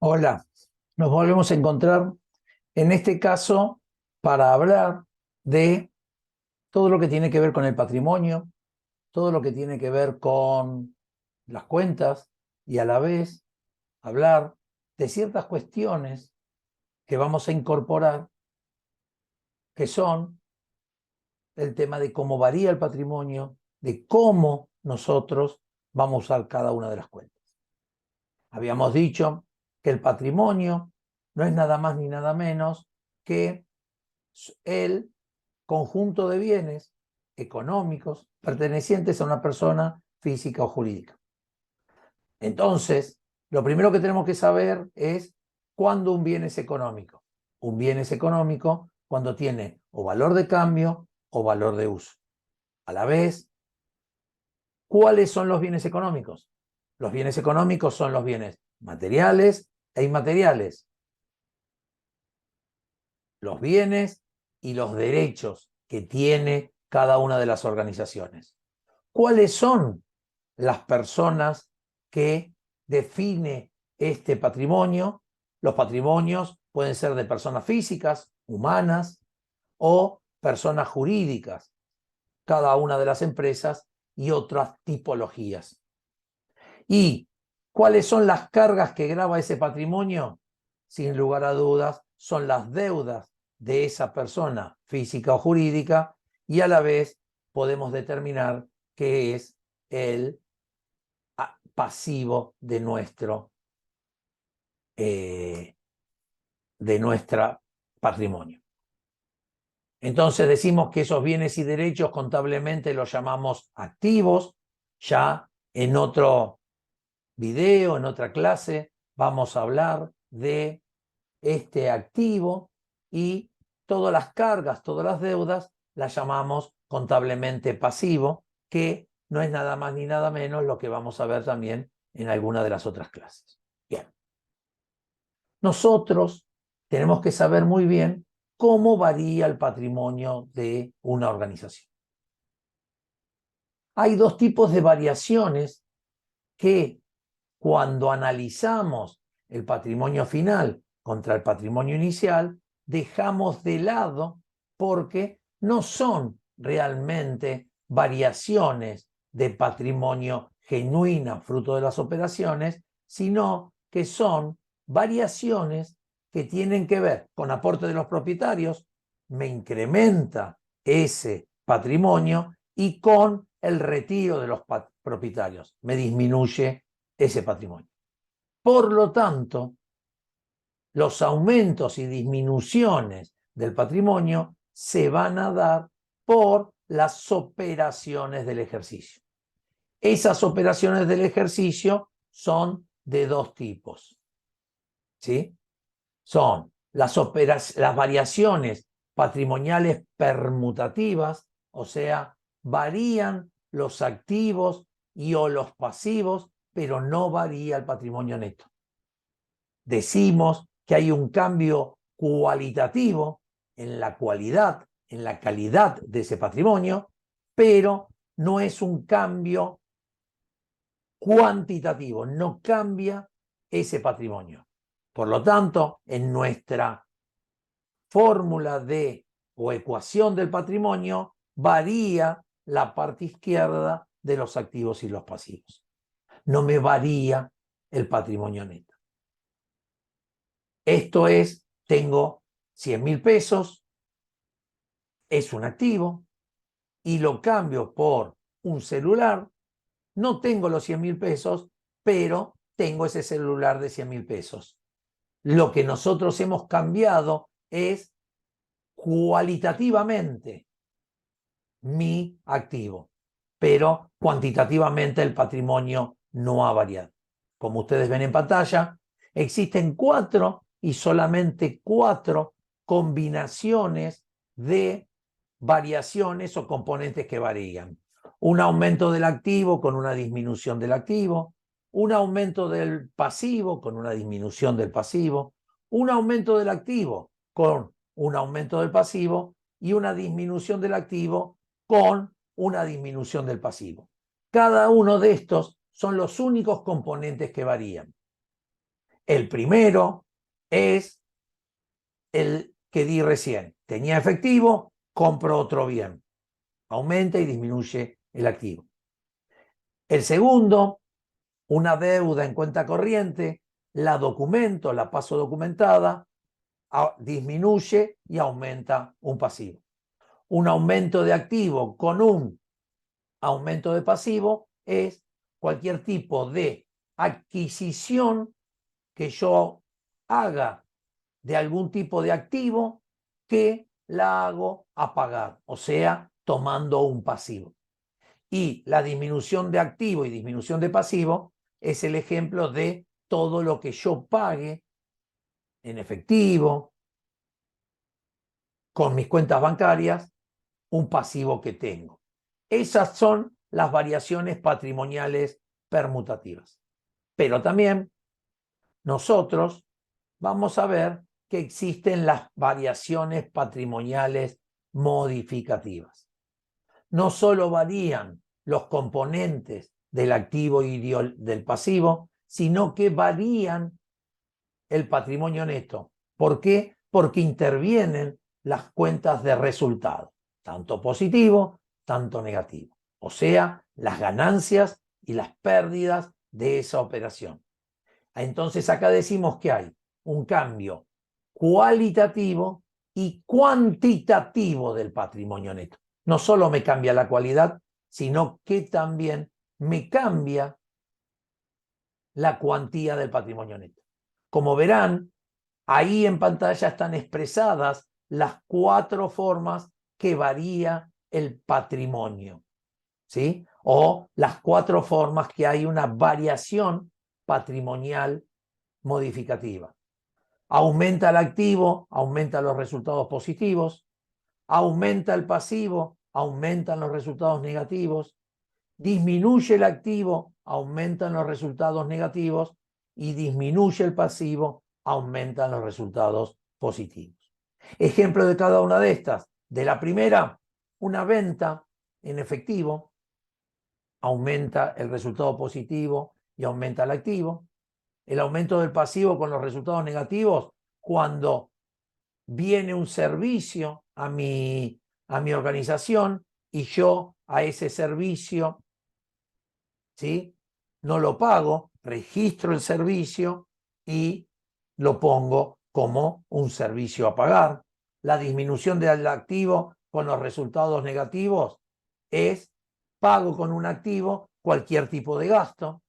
Hola, nos volvemos a encontrar en este caso para hablar de todo lo que tiene que ver con el patrimonio, todo lo que tiene que ver con las cuentas y a la vez hablar de ciertas cuestiones que vamos a incorporar, que son el tema de cómo varía el patrimonio, de cómo nosotros vamos a usar cada una de las cuentas. Habíamos dicho que el patrimonio no es nada más ni nada menos que el conjunto de bienes económicos pertenecientes a una persona física o jurídica. Entonces, lo primero que tenemos que saber es cuándo un bien es económico. Un bien es económico cuando tiene o valor de cambio o valor de uso. A la vez, ¿cuáles son los bienes económicos? Los bienes económicos son los bienes materiales e inmateriales. Los bienes y los derechos que tiene cada una de las organizaciones. ¿Cuáles son las personas que define este patrimonio? Los patrimonios pueden ser de personas físicas, humanas o personas jurídicas, cada una de las empresas y otras tipologías. ¿Y cuáles son las cargas que grava ese patrimonio? Sin lugar a dudas, son las deudas de esa persona física o jurídica y a la vez podemos determinar qué es el pasivo de nuestro patrimonio. Entonces decimos que esos bienes y derechos contablemente los llamamos activos. Ya en otro video, en otra clase, vamos a hablar de este activo y todas las cargas, todas las deudas, las llamamos contablemente pasivo, que no es nada más ni nada menos lo que vamos a ver también en alguna de las otras clases. Bien. Nosotros tenemos que saber muy bien cómo varía el patrimonio de una organización. Hay dos tipos de variaciones que cuando analizamos el patrimonio final contra el patrimonio inicial, dejamos de lado porque no son realmente variaciones de patrimonio genuina, fruto de las operaciones, sino que son variaciones que tienen que ver con aporte de los propietarios, me incrementa ese patrimonio, y con el retiro de los propietarios, me disminuye ese patrimonio. Por lo tanto, los aumentos y disminuciones del patrimonio se van a dar por las operaciones del ejercicio. Esas operaciones del ejercicio son de dos tipos, ¿sí? Son las variaciones patrimoniales permutativas, o sea, varían los activos y o los pasivos, pero no varía el patrimonio neto. Decimos que hay un cambio cualitativo en la cualidad, en la calidad de ese patrimonio, pero no es un cambio cuantitativo, no cambia ese patrimonio. Por lo tanto, en nuestra fórmula o ecuación del patrimonio varía la parte izquierda de los activos y los pasivos. No me varía el patrimonio neto. Esto es, tengo 100.000 pesos, es un activo, y lo cambio por un celular. No tengo los 100.000 pesos, pero tengo ese celular de 100.000 pesos. Lo que nosotros hemos cambiado es cualitativamente mi activo, pero cuantitativamente el patrimonio no ha variado. Como ustedes ven en pantalla, existen 4 y solamente 4 combinaciones de variaciones o componentes que varían. Un aumento del activo con una disminución del activo, un aumento del pasivo con una disminución del pasivo, un aumento del activo con un aumento del pasivo y una disminución del activo con una disminución del pasivo. Cada uno de estos son los únicos componentes que varían. El primero es el que di recién. Tenía efectivo, compro otro bien. Aumenta y disminuye el activo. El segundo, una deuda en cuenta corriente, la documento, la paso documentada, disminuye y aumenta un pasivo. Un aumento de activo con un aumento de pasivo es cualquier tipo de adquisición que yo haga de algún tipo de activo que la hago a pagar, o sea, tomando un pasivo. Y la disminución de activo y disminución de pasivo es el ejemplo de todo lo que yo pague en efectivo, con mis cuentas bancarias, un pasivo que tengo. Esas son las variaciones patrimoniales permutativas. Pero también nosotros vamos a ver que existen las variaciones patrimoniales modificativas. No solo varían los componentes del activo y del pasivo, sino que varían el patrimonio neto. ¿Por qué? Porque intervienen las cuentas de resultado, tanto positivo, tanto negativo. O sea, las ganancias y las pérdidas de esa operación. Entonces acá decimos que hay un cambio cualitativo y cuantitativo del patrimonio neto. No solo me cambia la cualidad, sino que también me cambia la cuantía del patrimonio neto. Como verán, ahí en pantalla están expresadas las 4 formas que varía el patrimonio, ¿sí? O las 4 formas que hay una variación patrimonial modificativa. Aumenta el activo, aumentan los resultados positivos. Aumenta el pasivo, aumentan los resultados negativos. Disminuye el activo, aumentan los resultados negativos. Y disminuye el pasivo, aumentan los resultados positivos. Ejemplo de cada una de estas. De la primera, una venta en efectivo, aumenta el resultado positivo y aumenta el activo. El aumento del pasivo con los resultados negativos cuando viene un servicio a mi organización y yo a ese servicio, ¿sí?, no lo pago, registro el servicio y lo pongo como un servicio a pagar. La disminución del activo con los resultados negativos es pago con un activo cualquier tipo de gasto.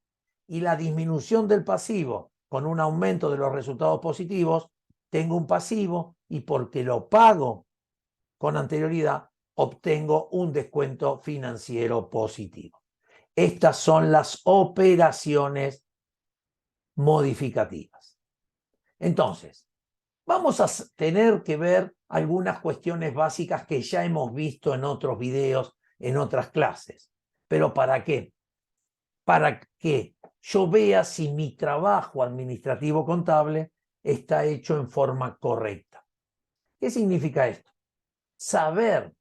Y la disminución del pasivo con un aumento de los resultados positivos, tengo un pasivo y porque lo pago con anterioridad, obtengo un descuento financiero positivo. Estas son las operaciones modificativas. Entonces, vamos a tener que ver algunas cuestiones básicas que ya hemos visto en otros videos, en otras clases. ¿Pero para qué? Para que yo vea si mi trabajo administrativo contable está hecho en forma correcta. ¿Qué significa esto? Saber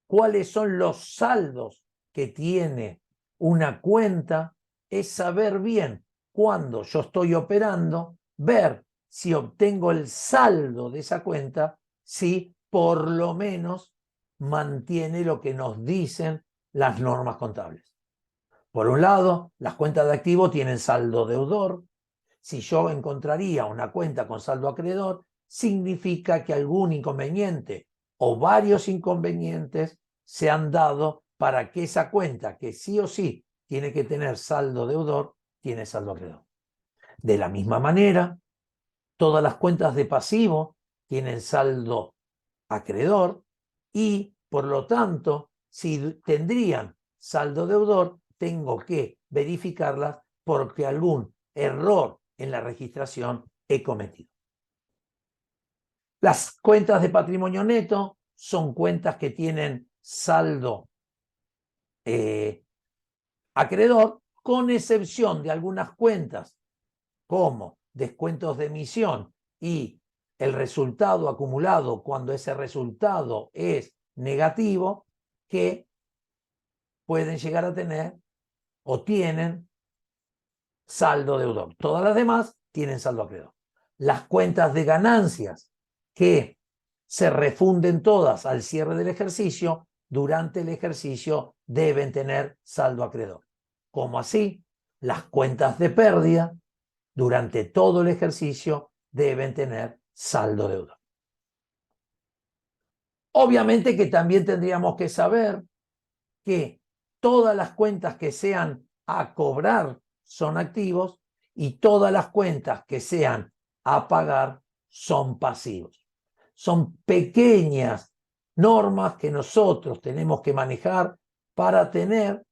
cuáles son los saldos que tiene una cuenta es saber bien cuando yo estoy operando, ver si obtengo el saldo de esa cuenta, si por lo menos mantiene lo que nos dicen las normas contables. Por un lado, las cuentas de activo tienen saldo deudor. Si yo encontraría una cuenta con saldo acreedor, significa que algún inconveniente o varios inconvenientes se han dado para que esa cuenta, que sí o sí tiene que tener saldo deudor, tiene saldo acreedor. De la misma manera, todas las cuentas de pasivo tienen saldo acreedor y, por lo tanto, si tendrían saldo deudor, tengo que verificarlas porque algún error en la registración he cometido. Las cuentas de patrimonio neto son cuentas que tienen saldo acreedor, con excepción de algunas cuentas como descuentos de emisión y el resultado acumulado cuando ese resultado es negativo, que pueden llegar a tener o tienen saldo deudor. Todas las demás tienen saldo acreedor. Las cuentas de ganancias que se refunden todas al cierre del ejercicio, durante el ejercicio deben tener saldo acreedor. ¿Cómo así? Las cuentas de pérdida durante todo el ejercicio deben tener saldo deudor. Obviamente que también tendríamos que saber que todas las cuentas que sean a cobrar son activos y todas las cuentas que sean a pagar son pasivos. Son pequeñas normas que nosotros tenemos que manejar para tener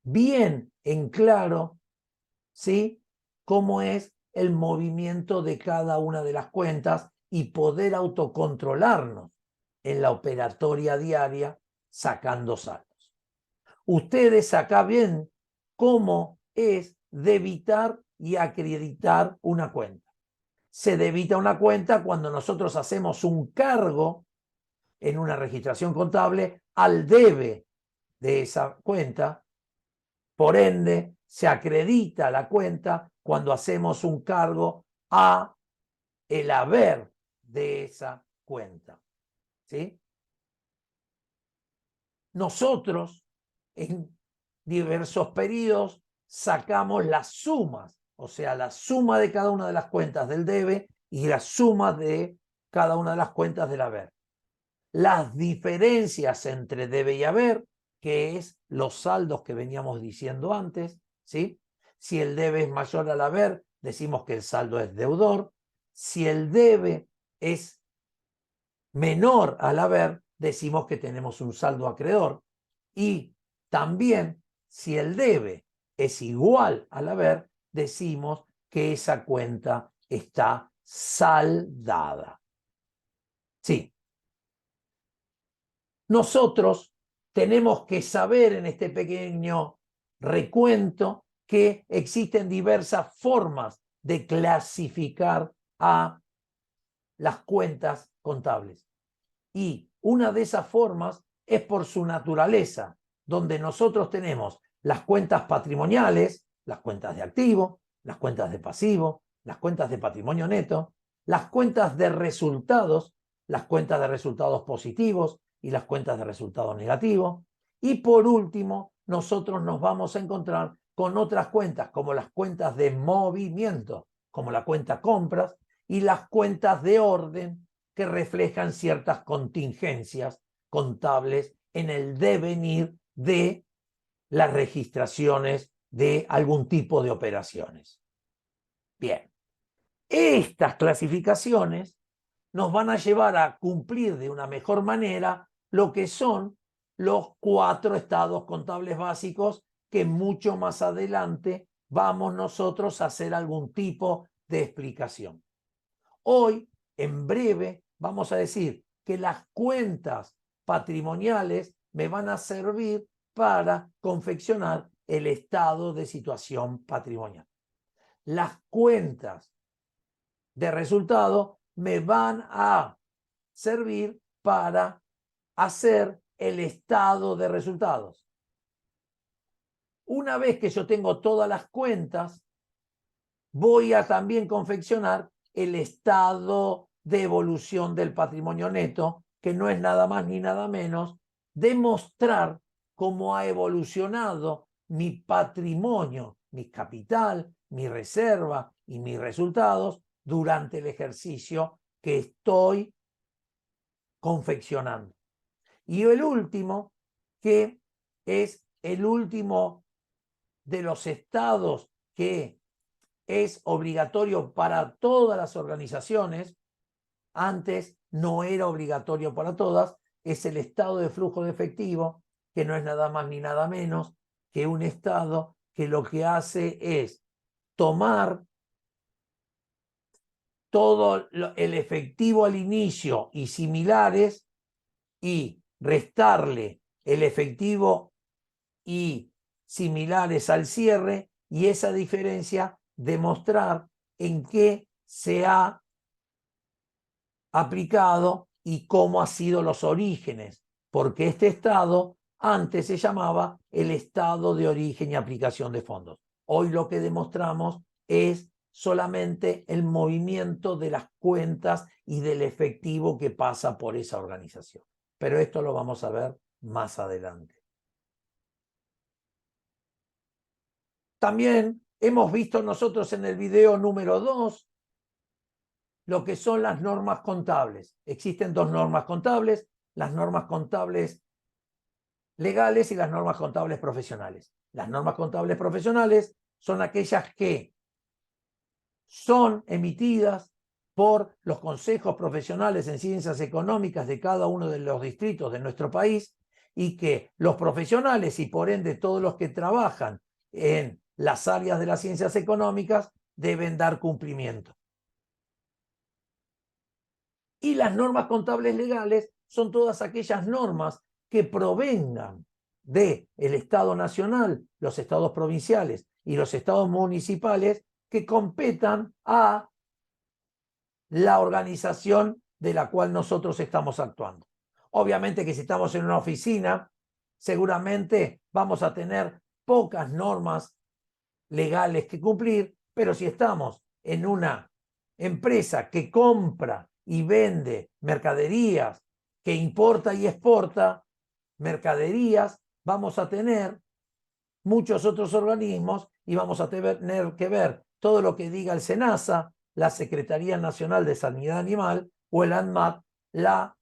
bien en claro, ¿sí?, cómo es el movimiento de cada una de las cuentas y poder autocontrolarnos en la operatoria diaria sacando saldos. Ustedes acá ven cómo es debitar y acreditar una cuenta. Se debita una cuenta cuando nosotros hacemos un cargo en una registración contable al debe de esa cuenta. Por ende, se acredita la cuenta cuando hacemos un cargo a el haber de esa cuenta. ¿Sí? Nosotros en diversos periodos sacamos las sumas, o sea, la suma de cada una de las cuentas del debe y la suma de cada una de las cuentas del haber. Las diferencias entre debe y haber, que es los saldos que veníamos diciendo antes, ¿sí? Si el debe es mayor al haber, decimos que el saldo es deudor. Si el debe es menor al haber, decimos que tenemos un saldo acreedor. Y también, si el debe es igual al haber, decimos que esa cuenta está saldada. Sí. Nosotros tenemos que saber en este pequeño recuento que existen diversas formas de clasificar a las cuentas contables. Y una de esas formas es por su naturaleza, donde nosotros tenemos las cuentas patrimoniales, las cuentas de activo, las cuentas de pasivo, las cuentas de patrimonio neto, las cuentas de resultados, las cuentas de resultados positivos y las cuentas de resultados negativos. Y por último, nosotros nos vamos a encontrar con otras cuentas, como las cuentas de movimiento, como la cuenta compras, y las cuentas de orden, que reflejan ciertas contingencias contables en el devenir de las registraciones de algún tipo de operaciones. Bien, estas clasificaciones nos van a llevar a cumplir de una mejor manera lo que son los 4 estados contables básicos, que mucho más adelante vamos nosotros a hacer algún tipo de explicación. Hoy, en breve, vamos a decir que las cuentas patrimoniales me van a servir para confeccionar el estado de situación patrimonial. Las cuentas de resultado me van a servir para hacer el estado de resultados. Una vez que yo tengo todas las cuentas, voy a también confeccionar el estado de evolución del patrimonio neto, que no es nada más ni nada menos demostrar cómo ha evolucionado mi patrimonio, mi capital, mi reserva y mis resultados durante el ejercicio que estoy confeccionando. Y el último, que es el último de los estados que es obligatorio para todas las organizaciones, antes no era obligatorio para todas, es el estado de flujo de efectivo, que no es nada más ni nada menos que un estado que lo que hace es tomar todo el efectivo al inicio y similares y restarle el efectivo y similares al cierre, y esa diferencia demostrar en qué se ha aplicado y cómo han sido los orígenes, porque este estado antes se llamaba el estado de origen y aplicación de fondos. Hoy lo que demostramos es solamente el movimiento de las cuentas y del efectivo que pasa por esa organización. Pero esto lo vamos a ver más adelante. También hemos visto nosotros en el video número 2 lo que son las normas contables. Existen dos normas contables, las normas contables legales y las normas contables profesionales. Las normas contables profesionales son aquellas que son emitidas por los consejos profesionales en ciencias económicas de cada uno de los distritos de nuestro país y que los profesionales y por ende todos los que trabajan en las áreas de las ciencias económicas deben dar cumplimiento. Y las normas contables legales son todas aquellas normas que provengan del Estado nacional, los estados provinciales y los estados municipales que competan a la organización de la cual nosotros estamos actuando. Obviamente que si estamos en una oficina, seguramente vamos a tener pocas normas legales que cumplir, pero si estamos en una empresa que compra y vende mercaderías, que importa y exporta mercaderías, vamos a tener muchos otros organismos y vamos a tener que ver todo lo que diga el SENASA, la Secretaría Nacional de Sanidad Animal o el ANMAT, la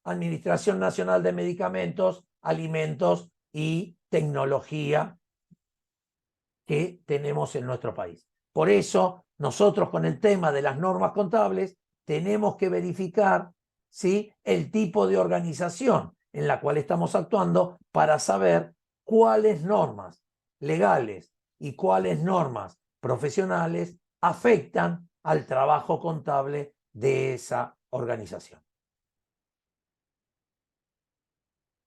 Administración Nacional de Medicamentos, Alimentos y Tecnología que tenemos en nuestro país. Por eso, nosotros con el tema de las normas contables tenemos que verificar, ¿sí?, el tipo de organización en la cual estamos actuando para saber cuáles normas legales y cuáles normas profesionales afectan al trabajo contable de esa organización.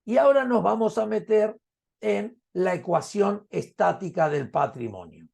Y ahora nos vamos a meter en la ecuación estática del patrimonio.